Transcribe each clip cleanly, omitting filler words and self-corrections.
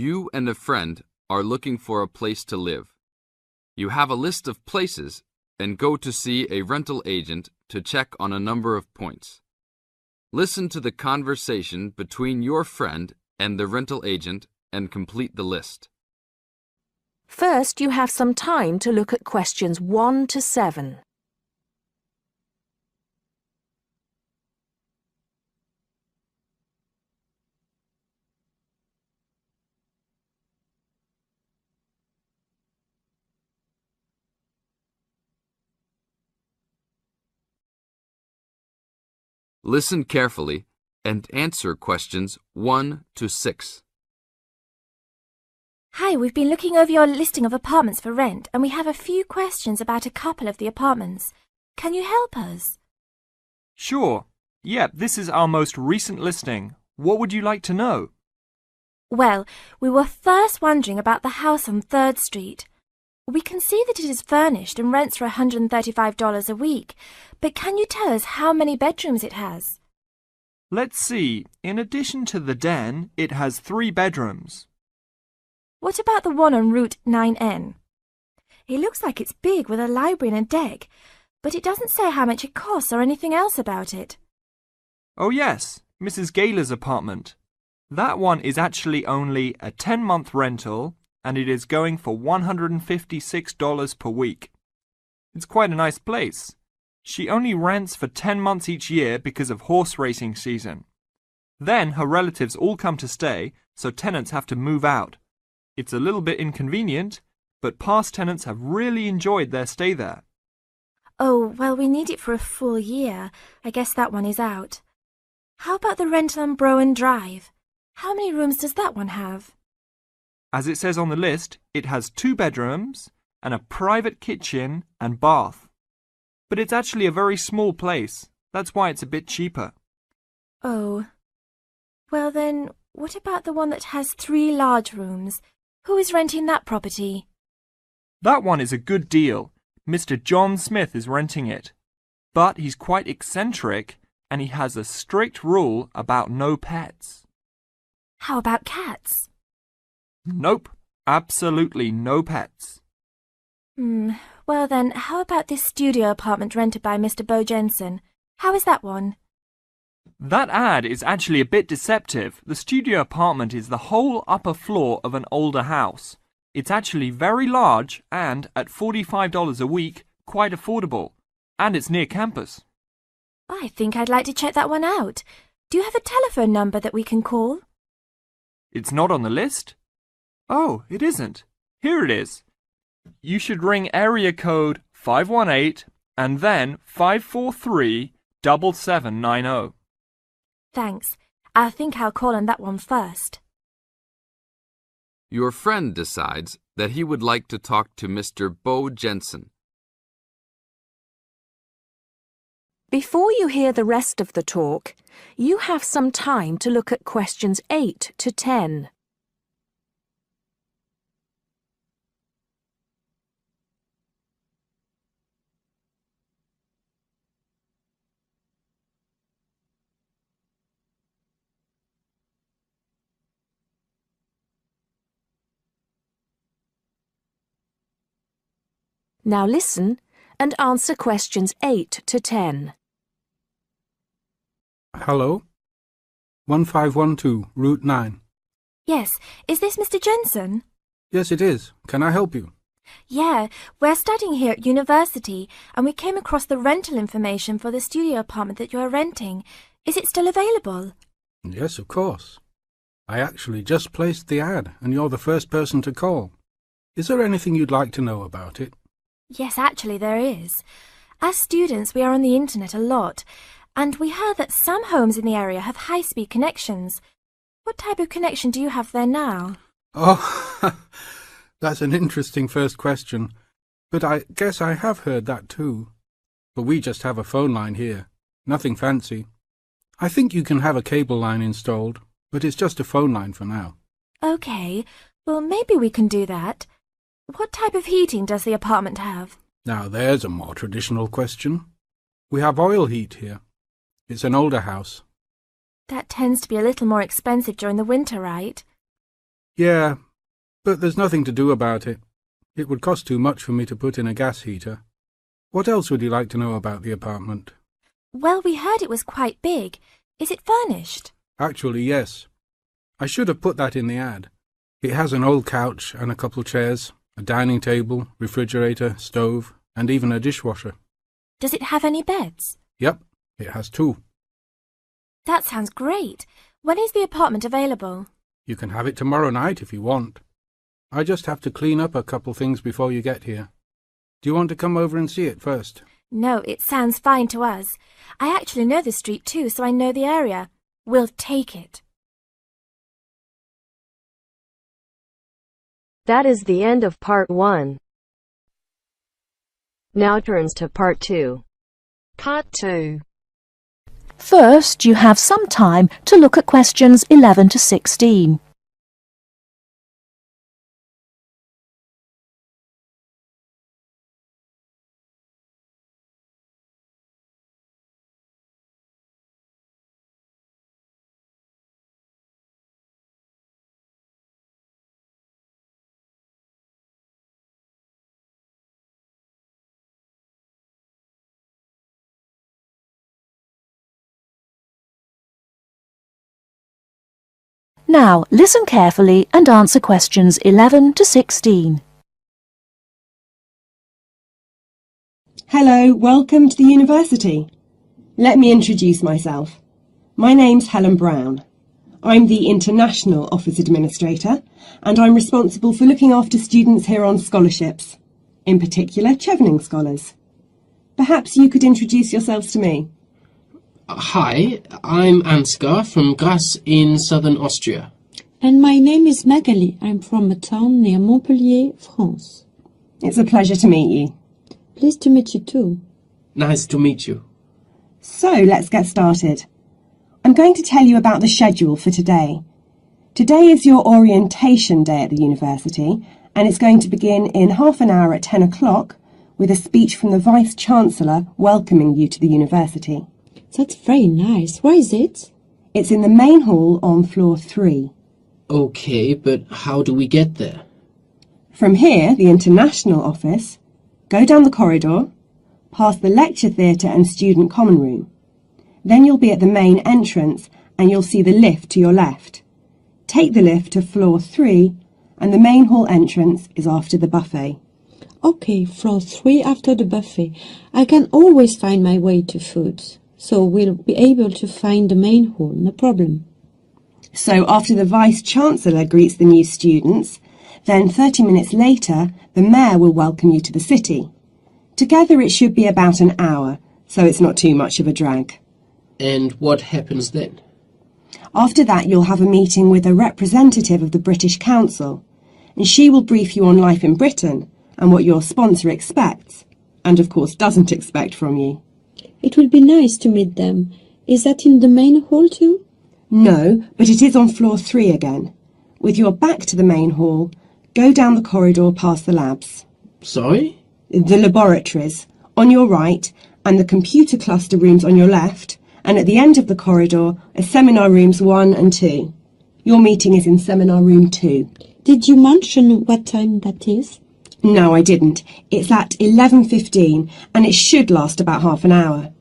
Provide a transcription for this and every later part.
You and a friend are looking for a place to live. You have a list of places and go to see a rental agent to check on a number of points. Listen to the conversation between your friend and the rental agent and complete the list. First, you have some time to look at questions 1 to 7. Listen carefully and answer questions 1 to 6. Hi, we've been looking over your listing of apartments for rent and we have a few questions about a couple of the apartments. Can you help us? Sure. Yep, this is our most recent listing. What would you like to know? Well, we were first wondering about the house on 3rd Street. We can see that it is furnished and rents for $135 a week, but can you tell us how many bedrooms it has? Let's see. In addition to the den, it has 3 bedrooms. What about the one on Route 9N? It looks like it's big with a library and a deck, but it doesn't say how much it costs or anything else about it. Oh yes, Mrs. Gaylor's apartment. That one is actually only a 10-month rental and it is going for $156 per week. It's quite a nice place. She only rents for 10 months each year because of horse racing season. Then her relatives all come to stay, so tenants have to move out. It's a little bit inconvenient, but past tenants have really enjoyed their stay there. Oh, well, we need it for a full year. I guess that one is out. How about the rental on Browen Drive? How many rooms does that one have? As it says on the list, it has 2 bedrooms and a private kitchen and bath. But it's actually a very small place. That's why it's a bit cheaper. Oh. Well then, what about the one that has 3 large rooms? Who is renting that property? That one is a good deal. Mr. John Smith is renting it. But he's quite eccentric and he has a strict rule about no pets. How about cats? Nope, absolutely no pets. Well then, how about this studio apartment rented by Mr. Bo Jensen? How is that one? That ad is actually a bit deceptive. The studio apartment is the whole upper floor of an older house. It's actually very large and, at $45 a week, quite affordable. And it's near campus. I think I'd like to check that one out. Do you have a telephone number that we can call? It's not on the list? Oh, it isn't. Here it is. You should ring area code 518 and then 543-7790. Thanks. I think I'll call on that one first. Your friend decides that he would like to talk to Mr. Bo Jensen. Before you hear the rest of the talk, you have some time to look at questions 8 to 10. Now listen and answer questions 8 to 10. Hello? 1512, Route 9. Yes, is this Mr. Jensen? Yes, it is. Can I help you? Yeah, we're studying here at university and we came across the rental information for the studio apartment that you're renting. Is it still available? Yes, of course. I actually just placed the ad and you're the first person to call. Is there anything you'd like to know about it? Yes, actually there is. As students, we are on the internet a lot, and we heard that some homes in the area have high-speed connections. What type of connection do you have there now? Oh, that's an interesting first question. But I guess I have heard that too. But we just have a phone line here. Nothing fancy. I think you can have a cable line installed, but it's just a phone line for now. Okay, well maybe we can do that. What type of heating does the apartment have? Now there's a more traditional question. We have oil heat here. It's an older house. That tends to be a little more expensive during the winter, right? Yeah, but there's nothing to do about it. It would cost too much for me to put in a gas heater. What else would you like to know about the apartment? Well, we heard it was quite big. Is it furnished? Actually, yes. I should have put that in the ad. It has an old couch and a couple chairs, a dining table, refrigerator, stove, and even a dishwasher. Does it have any beds? Yep, it has 2. That sounds great. When is the apartment available? You can have it tomorrow night if you want. I just have to clean up a couple things before you get here. Do you want to come over and see it first? No, it sounds fine to us. I actually know the street too, so I know the area. We'll take it. That is the end of part 1. Now turns to part 2. Part 2. First, you have some time to look at questions 11 to 16. Now, listen carefully and answer questions 11 to 16. Hello, welcome to the university. Let me introduce myself. My name's Helen Brown. I'm the International Office Administrator and I'm responsible for looking after students here on scholarships, in particular Chevening scholars. Perhaps you could introduce yourselves to me. Hi, I'm Ansgar from Grasse in southern Austria. And my name is Magali. I'm from a town near Montpellier, France. It's a pleasure to meet you. Pleased to meet you too. Nice to meet you. So, let's get started. I'm going to tell you about the schedule for today. Today is your orientation day at the university, and it's going to begin in half an hour at 10 o'clock with a speech from the Vice-Chancellor welcoming you to the university. That's very nice. Where is it? It's in the main hall on floor 3. Okay, but how do we get there? From here, the International Office, go down the corridor, past the lecture theatre and student common room. Then you'll be at the main entrance and you'll see the lift to your left. Take the lift to floor 3 and the main hall entrance is after the buffet. Okay, floor 3 after the buffet. I can always find my way to food. So we'll be able to find the main hall, no problem. So after the Vice-Chancellor greets the new students, then 30 minutes later, the Mayor will welcome you to the city. Together it should be about an hour, so it's not too much of a drag. And what happens then? After that, you'll have a meeting with a representative of the British Council, and she will brief you on life in Britain and what your sponsor expects, and of course doesn't expect from you. It will be nice to meet them. Is that in the main hall too? No, but it is on floor 3 again. With your back to the main hall, go down the corridor past the labs. Sorry? The laboratories, on your right, and the computer cluster rooms on your left, and at the end of the corridor are seminar rooms 1 and 2. Your meeting is in seminar room 2. Did you mention what time that is? No, I didn't. It's at 11:15 and it should last about half an hour.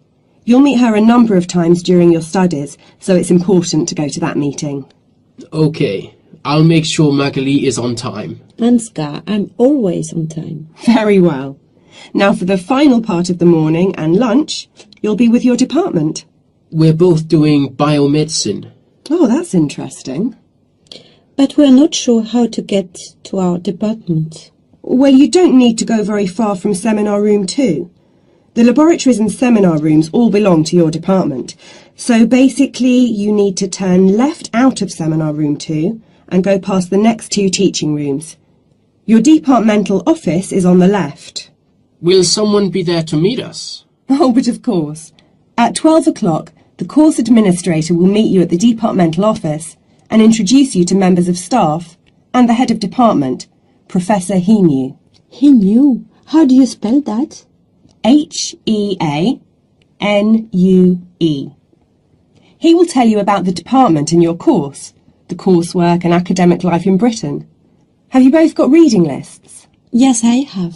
You'll meet her a number of times during your studies, so it's important to go to that meeting. Okay, I'll make sure Magali is on time. Ansgar, I'm always on time. Very well. Now for the final part of the morning and lunch, you'll be with your department. We're both doing biomedicine. Oh, that's interesting. But we're not sure how to get to our department. Well, you don't need to go very far from seminar room 2. The laboratories and seminar rooms all belong to your department. So basically, you need to turn left out of seminar room 2 and go past the next 2 teaching rooms. Your departmental office is on the left. Will someone be there to meet us? Oh, but of course. At 12 o'clock, the course administrator will meet you at the departmental office and introduce you to members of staff and the head of department, Professor Heanue. Heanue? How do you spell that? Heanue. He will tell you about the department and your course, the coursework and academic life in Britain. Have you both got reading lists? Yes, I have.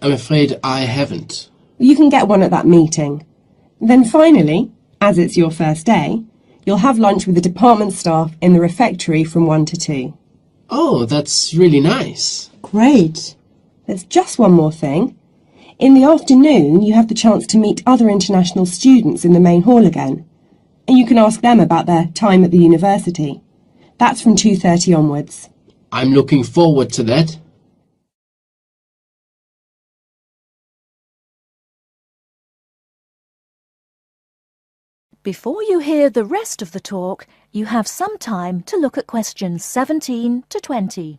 I'm afraid I haven't. You can get one at that meeting. Then finally, as it's your first day, you'll have lunch with the department staff in the refectory from 1 to 2. Oh, that's really nice. Great. There's just one more thing. In the afternoon, you have the chance to meet other international students in the main hall again. And you can ask them about their time at the university. That's from 2:30 onwards. I'm looking forward to that. Before you hear the rest of the talk, you have some time to look at questions 17 to 20.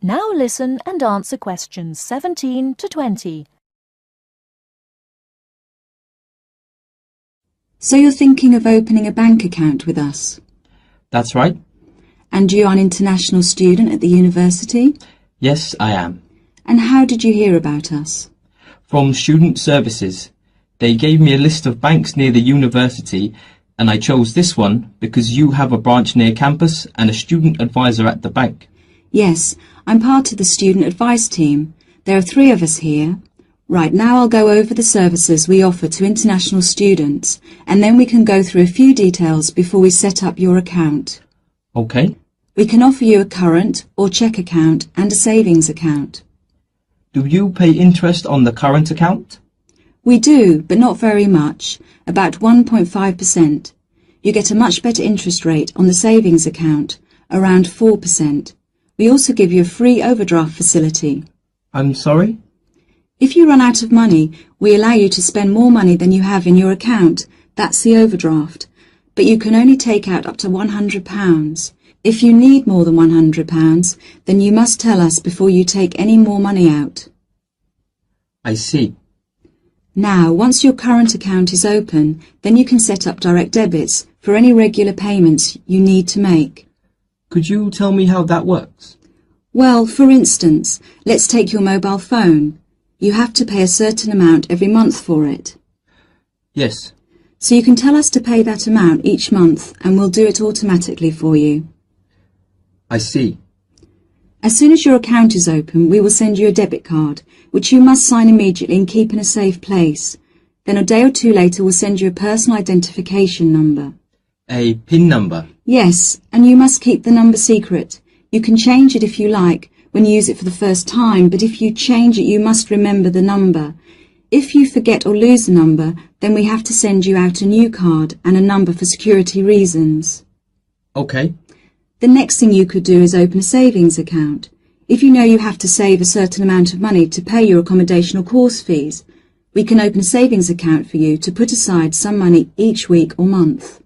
Now listen and answer questions 17 to 20. So you're thinking of opening a bank account with us? That's right. And you are an international student at the university? Yes, I am. And how did you hear about us? From Student Services. They gave me a list of banks near the university, and I chose this one because you have a branch near campus and a student advisor at the bank. Yes, I'm part of the student advice team. There are 3 of us here. Right, now I'll go over the services we offer to international students, and then we can go through a few details before we set up your account. Okay. We can offer you a current or cheque account and a savings account. Do you pay interest on the current account? We do, but not very much, about 1.5%. You get a much better interest rate on the savings account, around 4%. We also give you a free overdraft facility. I'm sorry? If you run out of money, we allow you to spend more money than you have in your account. That's the overdraft. But you can only take out up to £100. If you need more than £100, then you must tell us before you take any more money out. I see. Now, once your current account is open, then you can set up direct debits for any regular payments you need to make. Could you tell me how that works? Well, for instance, let's take your mobile phone. You have to pay a certain amount every month for it. Yes. So you can tell us to pay that amount each month and we'll do it automatically for you. I see. As soon as your account is open, we will send you a debit card, which you must sign immediately and keep in a safe place. Then a day or 2 later, we'll send you a personal identification number. A PIN number? Yes, and you must keep the number secret. You can change it if you like when you use it for the first time, but if you change it, you must remember the number. If you forget or lose the number, then we have to send you out a new card and a number for security reasons. Okay. The next thing you could do is open a savings account. If you know you have to save a certain amount of money to pay your accommodation or course fees, we can open a savings account for you to put aside some money each week or month.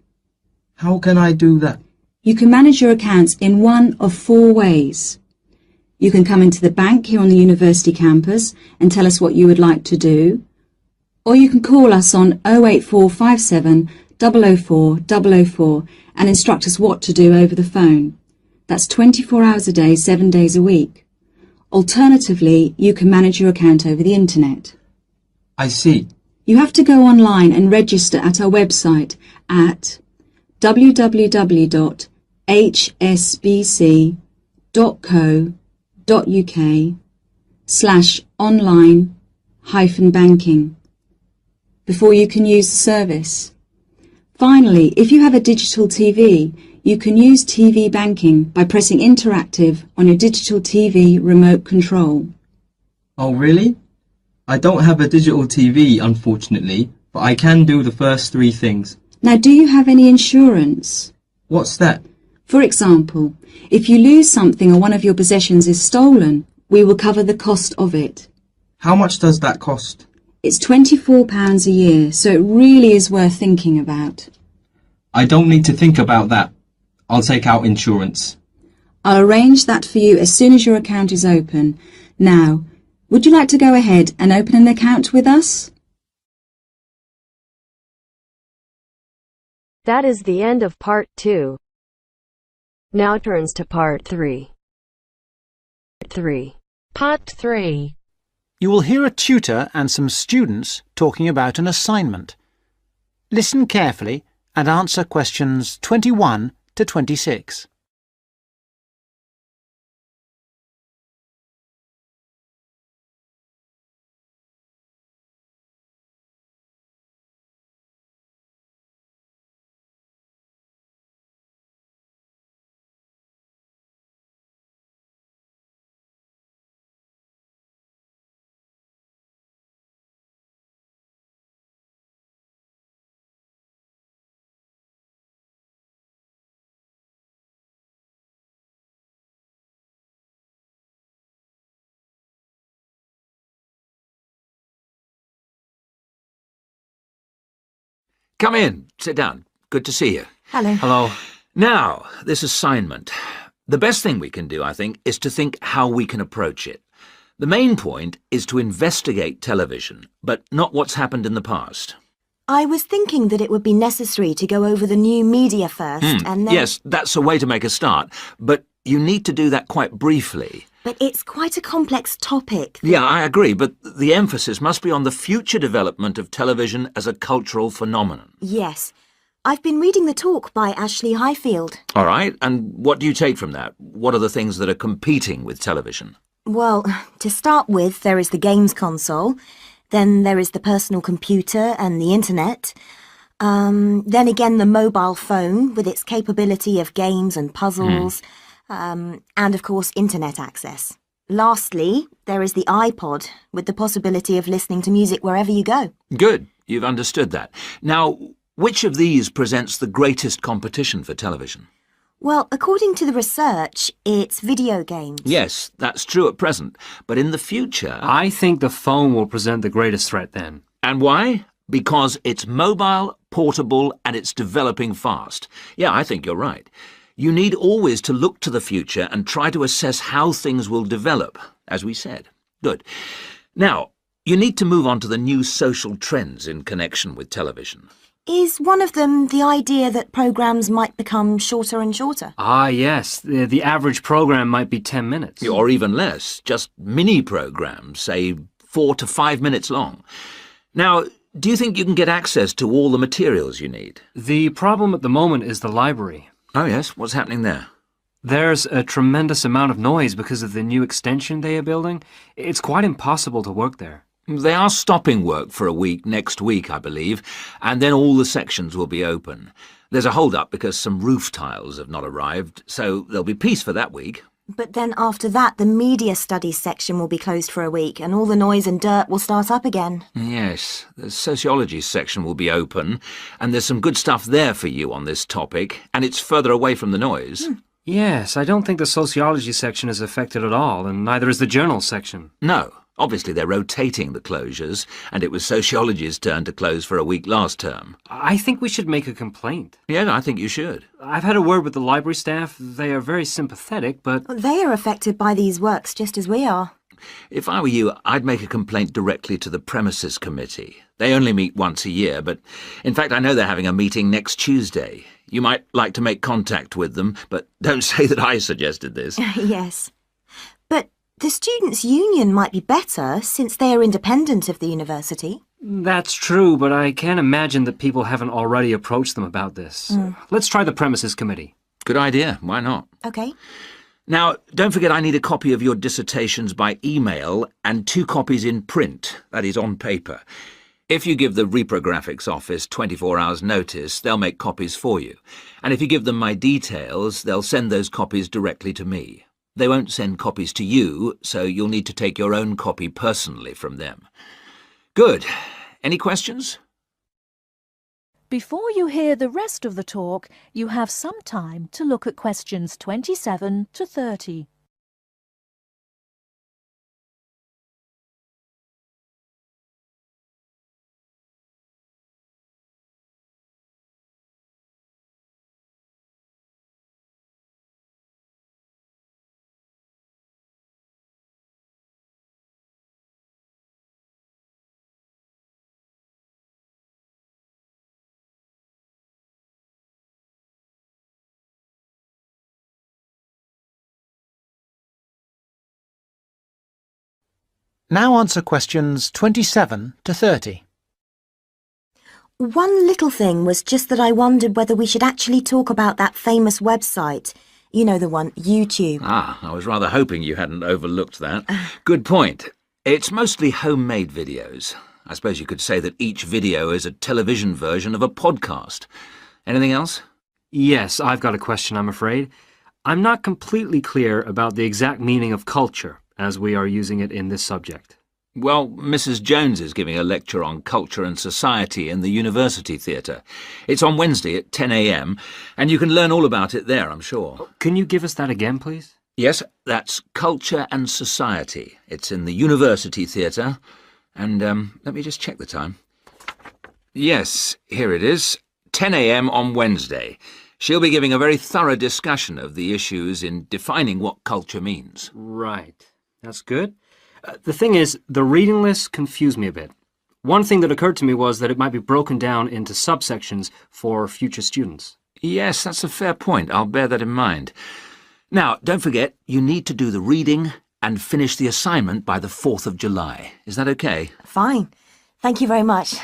How can I do that? You can manage your accounts in one of 4 ways. You can come into the bank here on the university campus and tell us what you would like to do, or you can call us on 08457 004 004 and instruct us what to do over the phone. That's 24 hours a day, 7 days a week. Alternatively, you can manage your account over the internet. I see. You have to go online and register at our website at www.hsbc.co.uk/online-banking before you can use the service. Finally, if you have a digital TV, you can use TV banking by pressing interactive on your digital TV remote control. Oh, really? I don't have a digital TV, unfortunately, but I can do the first 3 things. Now, do you have any insurance? What's that? For example, if you lose something or one of your possessions is stolen, we will cover the cost of it. How much does that cost? It's £24 a year, so it really is worth thinking about. I don't need to think about that. I'll take out insurance. I'll arrange that for you as soon as your account is open. Now, would you like to go ahead and open an account with us? That is the end of part 2. Now turns to part 3. Part 3. You will hear a tutor and some students talking about an assignment. Listen carefully and answer questions 21 to 26. Come in. Sit down. Good to see you. Hello. Hello. Now, this assignment. The best thing we can do, I think, is to think how we can approach it. The main point is to investigate television, but not what's happened in the past. I was thinking that it would be necessary to go over the new media first, and then... Yes, that's a way to make a start, but you need to do that quite briefly. But it's quite a complex topic. Yeah, I agree, but the emphasis must be on the future development of television as a cultural phenomenon. Yes. I've been reading the talk by Ashley Highfield. All right, and what do you take from that? What are the things that are competing with television? Well, to start with, there is the games console. Then there is the personal computer and the internet. Then again, the mobile phone with its capability of games and puzzles. And of course, internet access. Lastly, there is the iPod with the possibility of listening to music wherever you go. Good, you've understood that. Now, which of these presents the greatest competition for television? Well, according to the research, it's video games. Yes, that's true at present, but in the future... I think the phone will present the greatest threat then. And why? Because it's mobile, portable, and it's developing fast. Yeah, I think you're right. You need always to look to the future and try to assess how things will develop, as we said. Good. Now, you need to move on to the new social trends in connection with television. Is one of them the idea that programmes might become shorter and shorter? Ah, yes. The average programme might be 10 minutes. Or even less. Just mini-programmes, say 4 to 5 minutes long. Now, do you think you can get access to all the materials you need? The problem at the moment is the library. Oh, yes? What's happening there? There's a tremendous amount of noise because of the new extension they are building. It's quite impossible to work there. They are stopping work for a week next week, I believe, and then all the sections will be open. There's a hold-up because some roof tiles have not arrived, so there'll be peace for that week. But then after that, the media studies section will be closed for a week, and all the noise and dirt will start up again. Yes, the sociology section will be open, and there's some good stuff there for you on this topic, and it's further away from the noise. Yes, I don't think the sociology section is affected at all, and neither is the journal section. No. Obviously, they're rotating the closures, and it was sociology's turn to close for a week last term. I think we should make a complaint. Yeah, I think you should. I've had a word with the library staff. They are very sympathetic, but... They are affected by these works just as we are. If I were you, I'd make a complaint directly to the premises committee. They only meet once a year, but in fact, I know they're having a meeting next Tuesday. You might like to make contact with them, but don't say that I suggested this. Yes. But the Students' Union might be better, since they are independent of the university. That's true, but I can't imagine that people haven't already approached them about this. Let's try the premises committee. Good idea. Why not? OK. Now, don't forget I need a copy of your dissertations by email and 2 copies in print, that is, on paper. If you give the reprographics office 24 hours notice, they'll make copies for you. And if you give them my details, they'll send those copies directly to me. They won't send copies to you, so you'll need to take your own copy personally from them. Good. Any questions? Before you hear the rest of the talk, you have some time to look at questions 27 to 30. Now answer questions 27 to 30. One little thing was just that I wondered whether we should actually talk about that famous website. You know the one, YouTube. Ah, I was rather hoping you hadn't overlooked that. Good point. It's mostly homemade videos. I suppose you could say that each video is a television version of a podcast. Anything else? Yes, I've got a question, I'm afraid. I'm not completely clear about the exact meaning of culture, as we are using it in this subject. Well, Mrs. Jones is giving a lecture on culture and society in the University Theatre. It's on Wednesday at 10 a.m, and you can learn all about it there, I'm sure. Can you give us that again, please? Yes, that's Culture and Society. It's in the University Theatre. And let me just check the time. Yes, here it is. 10 a.m. on Wednesday. She'll be giving a very thorough discussion of the issues in defining what culture means. Right. That's good. The thing is, the reading list confused me a bit. One thing that occurred to me was that it might be broken down into subsections for future students. Yes, that's a fair point. I'll bear that in mind. Now, don't forget, you need to do the reading and finish the assignment by the 4th of July. Is that okay? Fine. Thank you very much.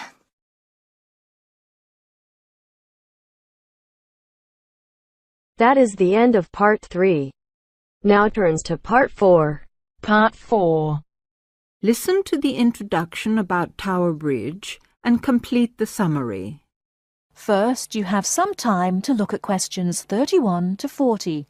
That is the end of Part 3. Now turns to Part 4. Part 4. Listen to the introduction about Tower Bridge and complete the summary. First, you have some time to look at questions 31 to 40.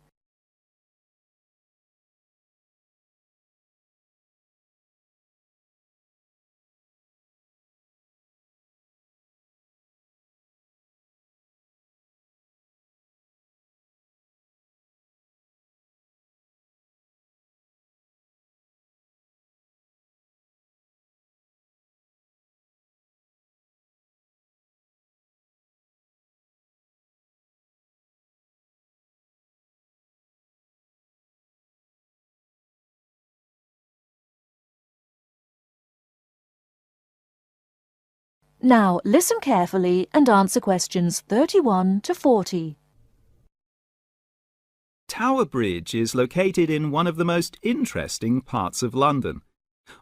Now listen carefully and answer questions 31 to 40. Tower Bridge is located in one of the most interesting parts of London.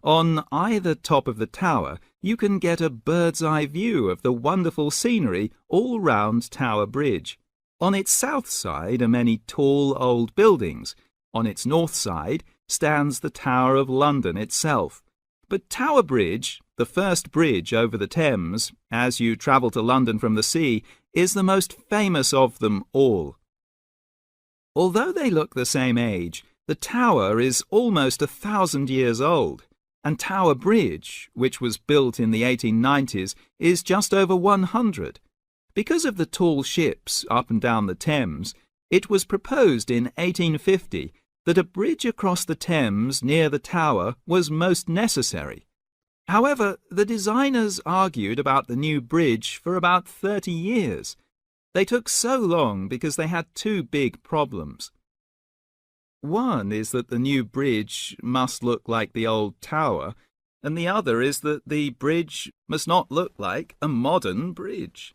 On either top of the tower, you can get a bird's-eye view of the wonderful scenery all round Tower Bridge. On its south side are many tall old buildings. On its north side stands the Tower of London itself. But Tower Bridge, the first bridge over the Thames, as you travel to London from the sea, is the most famous of them all. Although they look the same age, the tower is almost 1,000 years old, and Tower Bridge, which was built in the 1890s, is just over 100. Because of the tall ships up and down the Thames, it was proposed in 1850 that a bridge across the Thames near the tower was most necessary. However, the designers argued about the new bridge for about 30 years. They took so long because they had two big problems. One is that the new bridge must look like the old tower, and the other is that the bridge must not look like a modern bridge.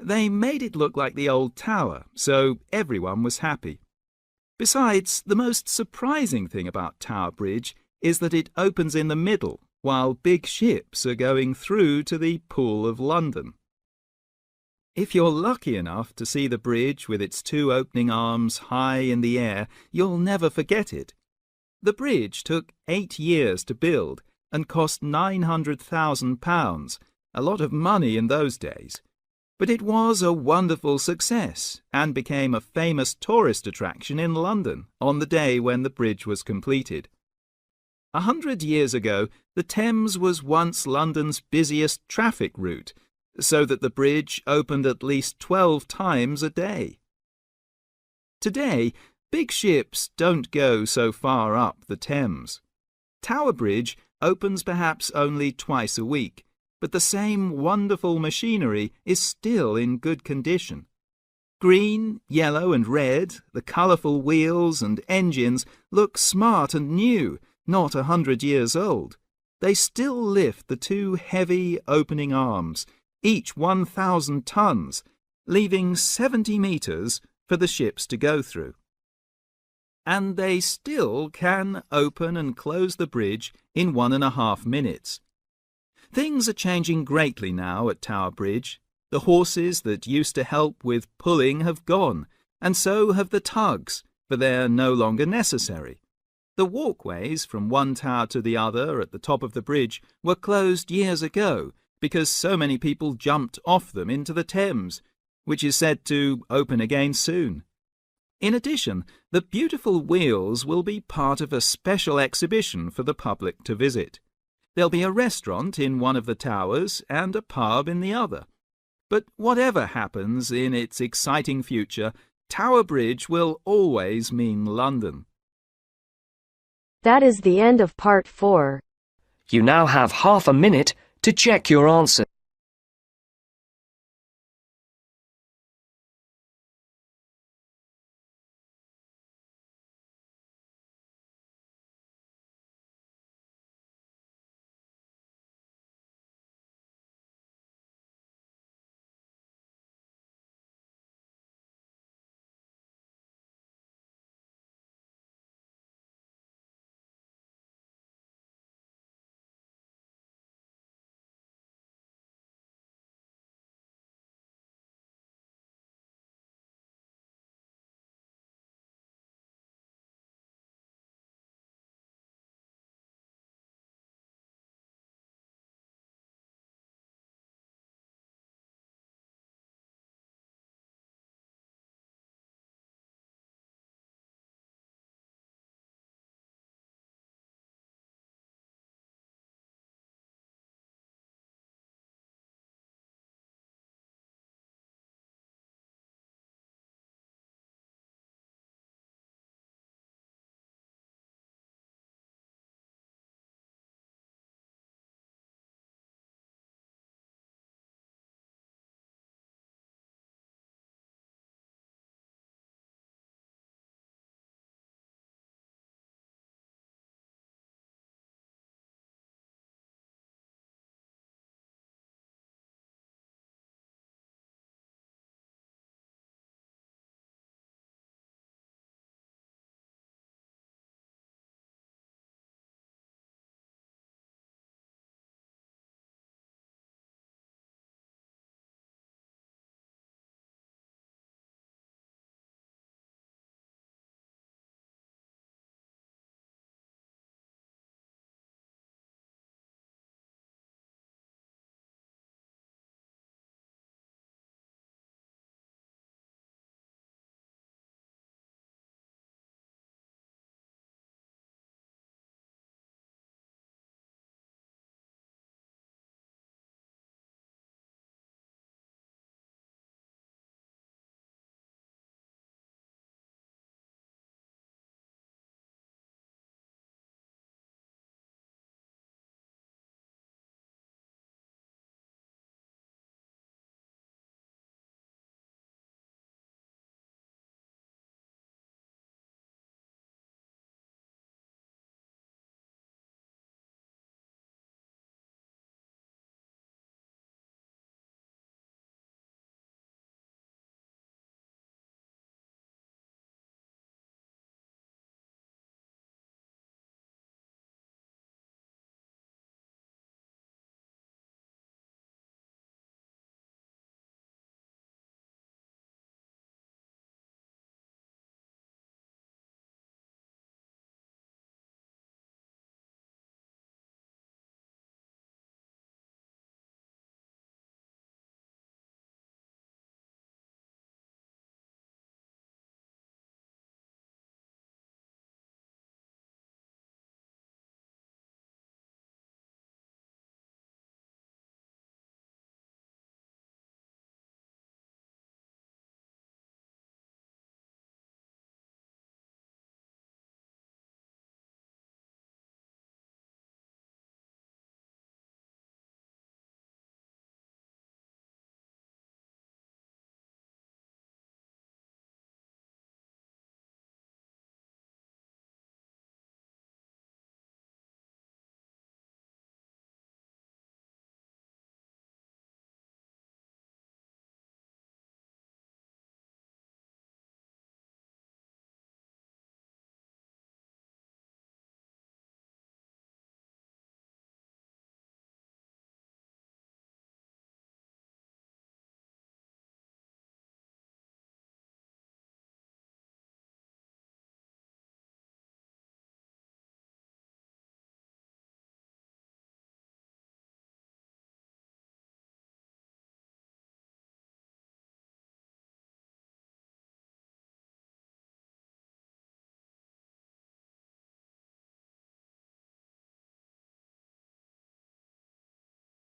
They made it look like the old tower, so everyone was happy. Besides, the most surprising thing about Tower Bridge is that it opens in the middle, while big ships are going through to the Pool of London. If you're lucky enough to see the bridge with its two opening arms high in the air, you'll never forget it. The bridge took 8 years to build and cost £900,000, a lot of money in those days. But it was a wonderful success and became a famous tourist attraction in London on the day when the bridge was completed. 100 years ago, the Thames was once London's busiest traffic route, so that the bridge opened at least 12 times a day. Today, big ships don't go so far up the Thames. Tower Bridge opens perhaps only twice a week, but the same wonderful machinery is still in good condition. Green, yellow and red, the colourful wheels and engines look smart and new, not 100 years old. They still lift the two heavy opening arms, each 1,000 tons, leaving 70 metres for the ships to go through. and they still can open and close the bridge in 1.5 minutes. Things are changing greatly now at Tower Bridge. The horses that used to help with pulling have gone, and so have the tugs, for they're no longer necessary. The walkways from one tower to the other at the top of the bridge were closed years ago because so many people jumped off them into the Thames, which is said to open again soon. In addition, the beautiful wheels will be part of a special exhibition for the public to visit. There'll be a restaurant in one of the towers and a pub in the other. But whatever happens in its exciting future, Tower Bridge will always mean London. That is the end of part 4. You now have half a minute to check your answer.